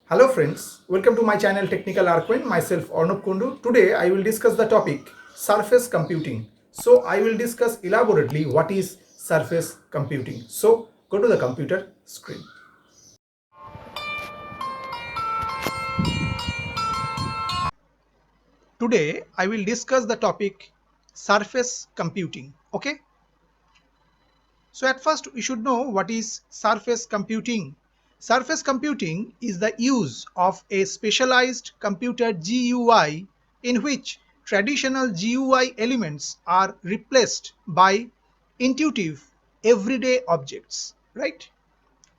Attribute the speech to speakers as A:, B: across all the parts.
A: Hello friends, welcome to my channel Technical Arquin. Myself Arnab Kundu. Today I will discuss the topic surface computing. So I will discuss elaborately what is surface computing. So go to the computer screen. Today I will discuss the topic surface computing. Okay. So at first we should know what is surface computing. Surface computing is the use of a specialized computer GUI in which traditional GUI elements are replaced by intuitive everyday objects, right?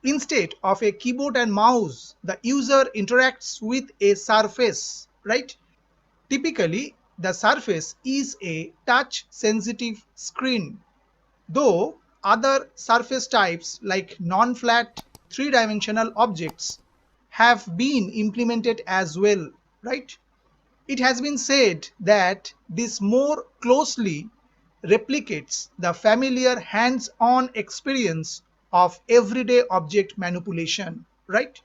A: Instead of a keyboard and mouse, the user interacts with a surface, right? Typically, the surface is a touch sensitive screen. Though other surface types like non-flat three-dimensional objects have been implemented as well, right? It has been said that this more closely replicates the familiar hands-on experience of everyday object manipulation, right?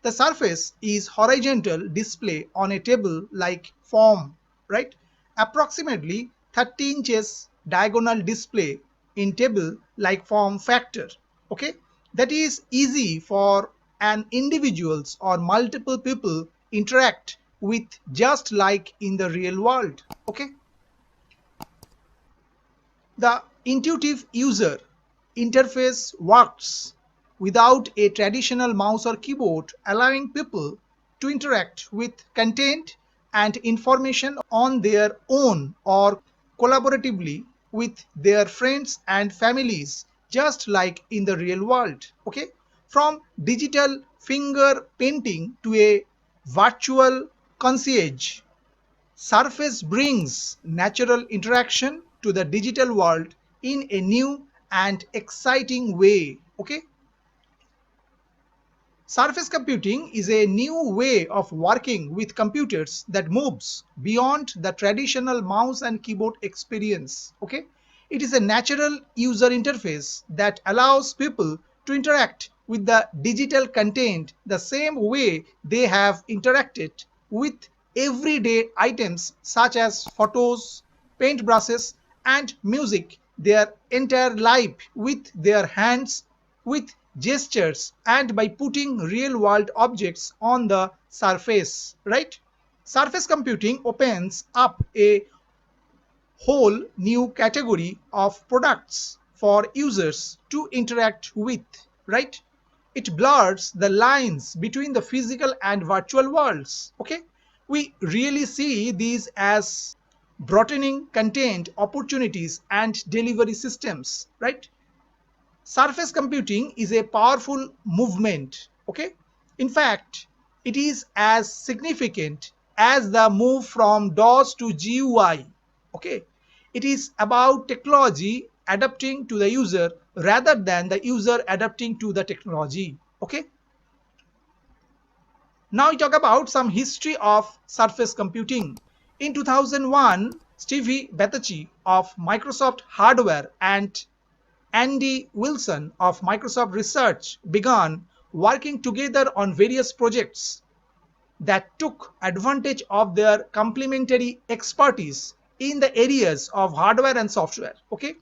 A: The surface is horizontal display on a table like form, right? Approximately 30 inches diagonal display in table like form factor. Okay, that is easy for an individuals or multiple people interact with just like in the real world. Okay, the intuitive user interface works without a traditional mouse or keyboard, allowing people to interact with content and information on their own or collaboratively with their friends and families, just like in the real world. Okay, from digital finger painting to a virtual concierge, Surface brings natural interaction to the digital world in a new and exciting way. Okay, surface computing is a new way of working with computers that moves beyond the traditional mouse and keyboard experience. Okay, it is a natural user interface that allows people to interact with the digital content the same way they have interacted with everyday items such as photos, paintbrushes, and music their entire life with their hands, with gestures, and by putting real world objects on the surface, right? Surface computing opens up a whole new category of products for users to interact with, right? It blurs the lines between the physical and virtual worlds. Okay, we really see these as broadening content opportunities and delivery systems, right? Surface computing is a powerful movement. Okay, in fact, it is as significant as the move from DOS to GUI. Okay, it is about technology adapting to the user rather than the user adapting to the technology. Okay, now we talk about some history of surface computing. In 2001, Stevie Bethacci of Microsoft Hardware and Andy Wilson of Microsoft Research began working together on various projects that took advantage of their complementary expertise in the areas of hardware and software. Okay,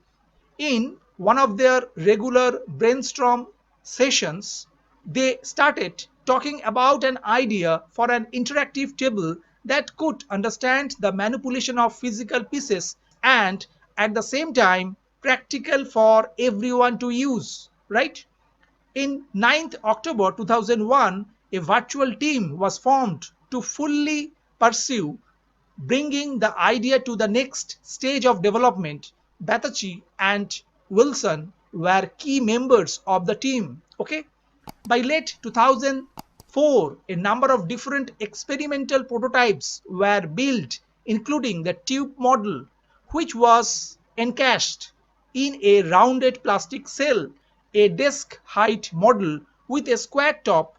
A: in one of their regular brainstorm sessions, they started talking about an idea for an interactive table that could understand the manipulation of physical pieces and at the same time practical for everyone to use, right? In 9th October 2001, a virtual team was formed to fully pursue bringing the idea to the next stage of development. Batachi and Wilson were key members of the team. Okay, by late 2004, a number of different experimental prototypes were built, including the tube model, which was encased in a rounded plastic cell, a desk height model with a square top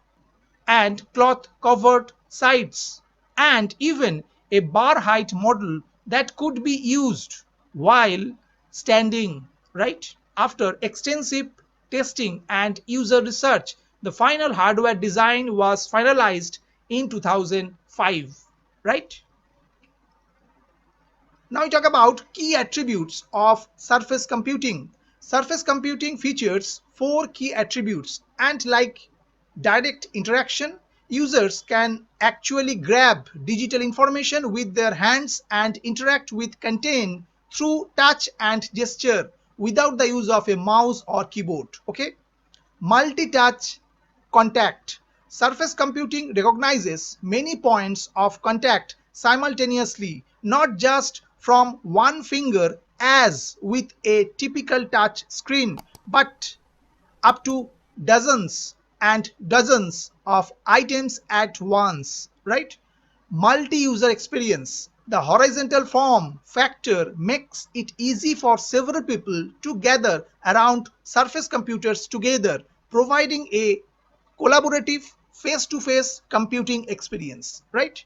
A: and cloth covered sides, and even a bar height model that could be used while standing, right? After extensive testing and user research, The final hardware design was finalized in 2005, right? Now we talk about key attributes of surface computing. Surface computing features four key attributes, and like direct interaction, users can actually grab digital information with their hands and interact with content through touch and gesture without the use of a mouse or keyboard. Okay? Multi-touch contact. Surface computing recognizes many points of contact simultaneously, not just from one finger as with a typical touch screen, but up to dozens and dozens of items at once, right? Multi-user experience. The horizontal form factor makes it easy for several people to gather around surface computers together, providing a collaborative face-to-face computing experience, right?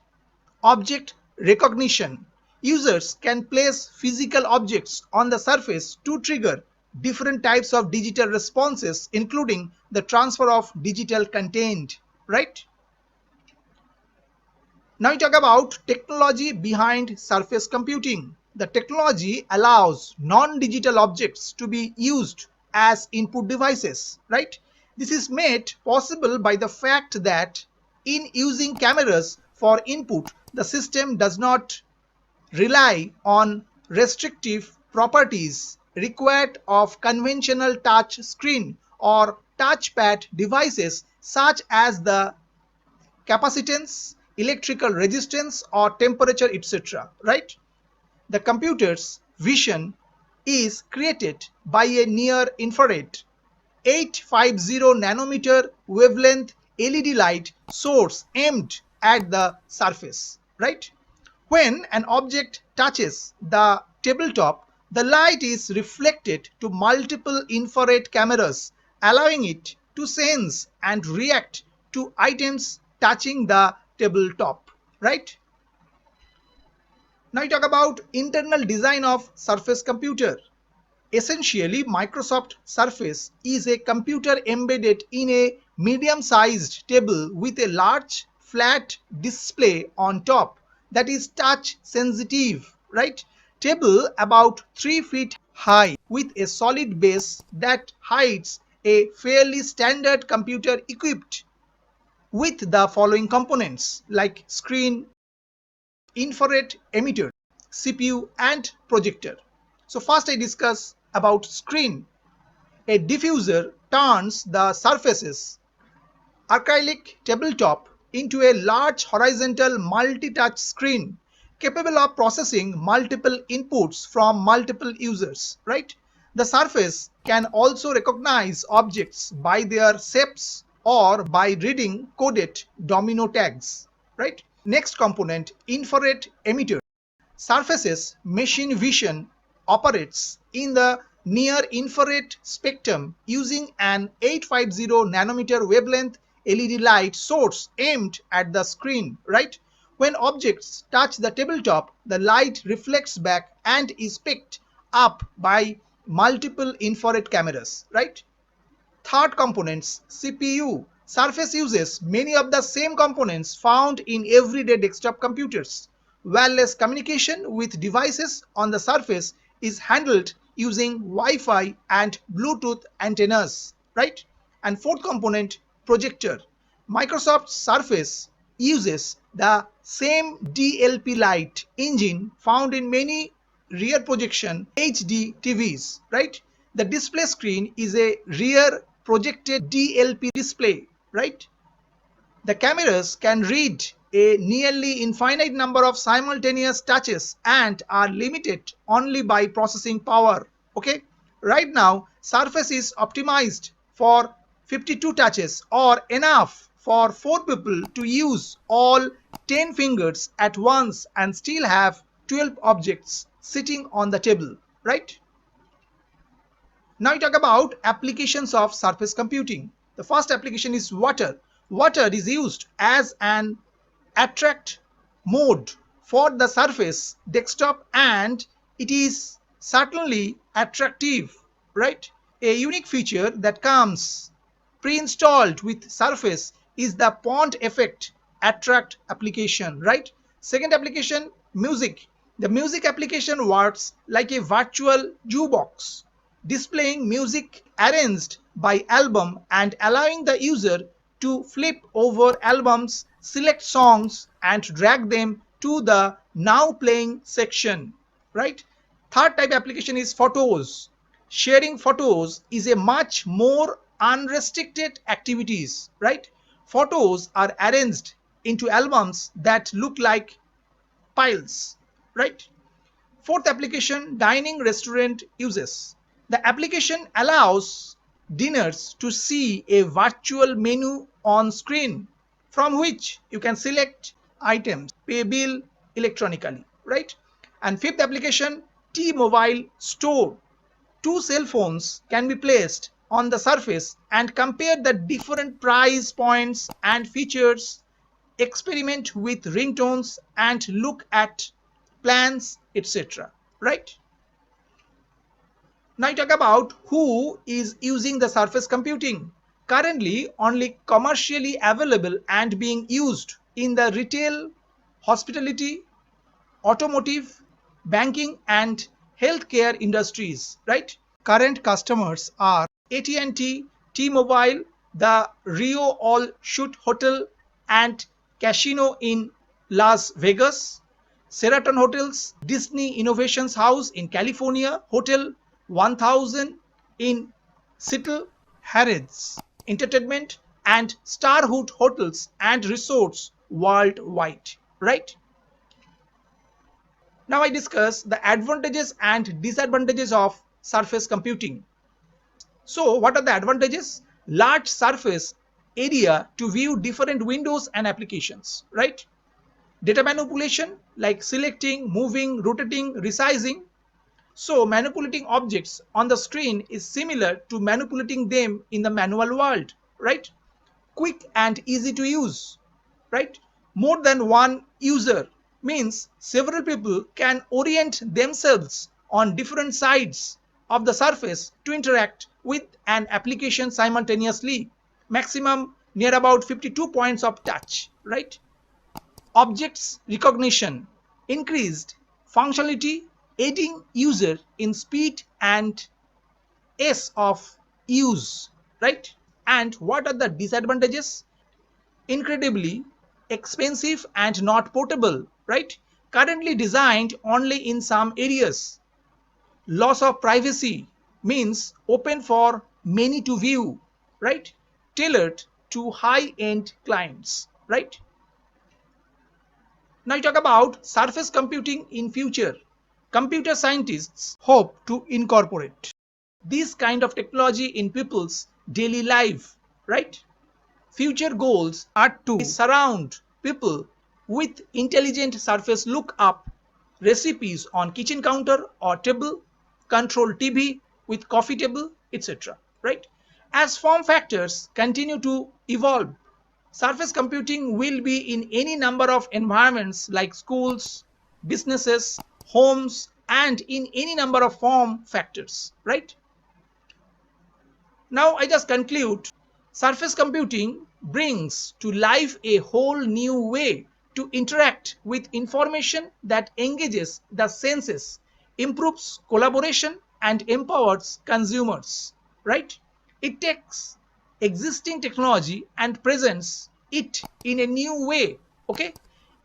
A: Object recognition. Users can place physical objects on the surface to trigger different types of digital responses, including the transfer of digital content, right? Now we talk about technology behind surface computing. The technology allows non-digital objects to be used as input devices, right? This is made possible by the fact that in using cameras for input, the system does not rely on restrictive properties required of conventional touch screen or touchpad devices such as the capacitance, electrical resistance, or temperature, etc. Right? The computer's vision is created by a near infrared 850 nanometer wavelength LED light source aimed at the surface. Right? When an object touches the tabletop, the light is reflected to multiple infrared cameras, allowing it to sense and react to items touching the tabletop. Right? Now we talk about internal design of Surface computer. Essentially, Microsoft Surface is a computer embedded in a medium-sized table with a large flat display on top that is touch sensitive, right? Table about 3 feet high with a solid base that hides a fairly standard computer equipped with the following components like screen, infrared emitter, CPU, and projector. So first I discuss about screen. A diffuser turns the surface's acrylic tabletop into a large horizontal multi-touch screen capable of processing multiple inputs from multiple users, right? The surface can also recognize objects by their shapes or by reading coded domino tags, right? Next component, infrared emitter. Surface's machine vision operates in the near infrared spectrum using an 850 nanometer wavelength LED light source aimed at the screen, right? When objects touch the tabletop, the light reflects back and is picked up by multiple infrared cameras, right? Third components, CPU. Surface uses many of the same components found in everyday desktop computers. Wireless communication with devices on the surface is handled using Wi-Fi and Bluetooth antennas, right? And fourth component, projector. Microsoft Surface uses the same DLP light engine found in many rear projection HD TVs, right? The display screen is a rear projected DLP display, right? The cameras can read a nearly infinite number of simultaneous touches and are limited only by processing power. Okay, right now Surface is optimized for 52 touches or enough for 4 people to use all 10 fingers at once and still have 12 objects sitting on the table, right? Now we talk about applications of surface computing. The first application is water. Water is used as an attract mode for the surface desktop and it is certainly attractive, right? A unique feature that comes pre-installed with Surface is the pond effect attract application, right? Second application, music. The music application works like a virtual jukebox, displaying music arranged by album and allowing the user to flip over albums, select songs, and drag them to the now playing section, right? Third type application is photos. Sharing photos is a much more unrestricted activities, right? Photos are arranged into albums that look like piles, right? Fourth application, dining restaurant uses. The application allows diners to see a virtual menu on screen from which you can select items, pay bill electronically, right? And fifth application, T-Mobile Store. Two cell phones can be placed on the surface and compare the different price points and features, experiment with ringtones and look at plans, etc. Right? Now I talk about who is using the surface computing. Currently only commercially available and being used in the retail, hospitality, automotive, banking and healthcare industries, right? Current customers are AT&T, T-Mobile, the Rio All Shoot Hotel and Casino in Las Vegas, Sheraton Hotels, Disney Innovations House in California, Hotel 1000 in Seattle, Harrods Entertainment, and Starwood Hotels and Resorts worldwide, right? Now I discuss the advantages and disadvantages of surface computing. So what are the advantages? Large surface area to view different windows and applications, right? Data manipulation like selecting, moving, rotating, resizing. So manipulating objects on the screen is similar to manipulating them in the manual world, right? Quick and easy to use, right? More than one user means several people can orient themselves on different sides of the surface to interact with an application simultaneously. Maximum near about 52 points of touch, right? Objects recognition, increased functionality, aiding user in speed and ease of use, right? And what are the disadvantages? Incredibly expensive and not portable, right? Currently designed only in some areas. Loss of privacy means open for many to view, right? Tailored to high-end clients, right? Now I talk about surface computing in future. Computer scientists hope to incorporate this kind of technology in people's daily life, right? Future goals are to surround people with intelligent surface lookup recipes on kitchen counter or table, control TV with coffee table, etc. Right? As form factors continue to evolve, surface computing will be in any number of environments like schools, businesses, homes, and in any number of form factors. Right? Now I just conclude. Surface computing brings to life a whole new way to interact with information that engages the senses, improves collaboration, and empowers consumers. Right? It takes existing technology and presents it in a new way. Okay?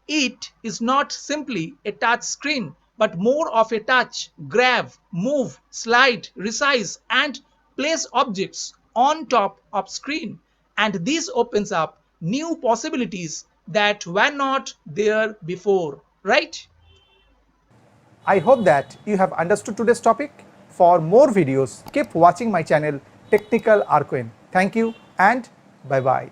A: It is not simply a touch screen, but more of a touch, grab, move, slide, resize, and place objects on top of screen. And this opens up new possibilities that were not there before, right?
B: I hope that you have understood today's topic. For more videos, keep watching my channel Technical Arcoin. Thank you and bye bye.